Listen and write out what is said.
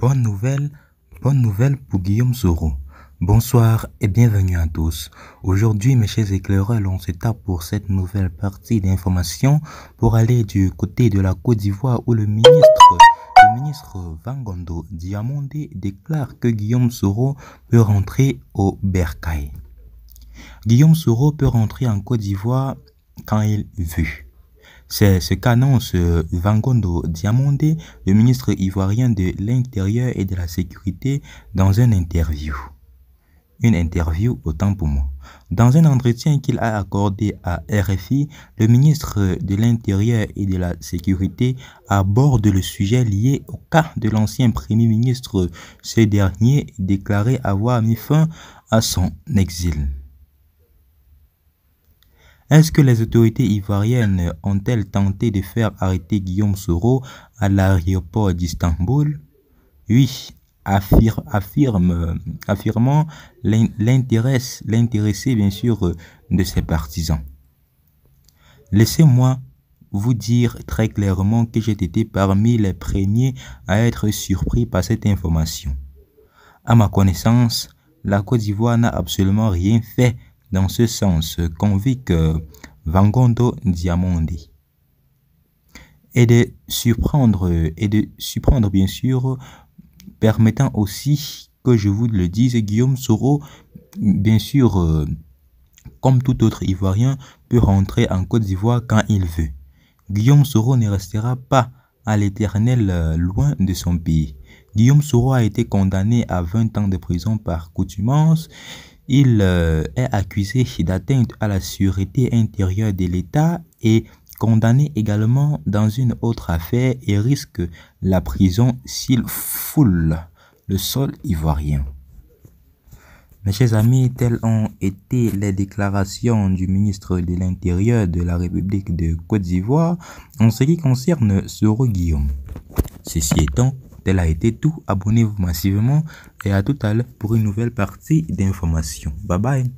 Bonne nouvelle, bonne nouvelle pour Guillaume Soro. Bonsoir et bienvenue à tous. Aujourd'hui, mes chers éclaireurs, on se tape pour cette nouvelle partie d'information pour aller du côté de la Côte d'Ivoire où le ministre Vangondo Diamondé déclare que Guillaume Soro peut rentrer au Bercail. Guillaume Soro peut rentrer en Côte d'Ivoire quand il veut. C'est ce qu'annonce Vangondo Diamondé, le ministre ivoirien de l'Intérieur et de la Sécurité, dans une interview. Une interview, autant pour moi. Dans un entretien qu'il a accordé à RFI, le ministre de l'Intérieur et de la Sécurité aborde le sujet lié au cas de l'ancien Premier ministre. Ce dernier déclaré avoir mis fin à son exil. Est-ce que les autorités ivoiriennes ont-elles tenté de faire arrêter Guillaume Soro à l'aéroport d'Istanbul? Oui, affirmant l'intéressé bien sûr de ses partisans. Laissez-moi vous dire très clairement que j'ai été parmi les premiers à être surpris par cette information. À ma connaissance, la Côte d'Ivoire n'a absolument rien fait dans ce sens, convict Vangondo Diamondé. Et de surprendre bien sûr, permettant aussi que je vous le dise, Guillaume Soro, bien sûr, comme tout autre Ivoirien, peut rentrer en Côte d'Ivoire quand il veut. Guillaume Soro ne restera pas à l'éternel loin de son pays. Guillaume Soro a été condamné à 20 ans de prison par contumace. Il est accusé d'atteinte à la sûreté intérieure de l'État et condamné également dans une autre affaire et risque la prison s'il foule le sol ivoirien. Mes chers amis, telles ont été les déclarations du ministre de l'Intérieur de la République de Côte d'Ivoire en ce qui concerne Soro Guillaume. Ceci étant, tel a été tout. Abonnez-vous massivement et à tout à l'heure pour une nouvelle partie d'information. Bye bye.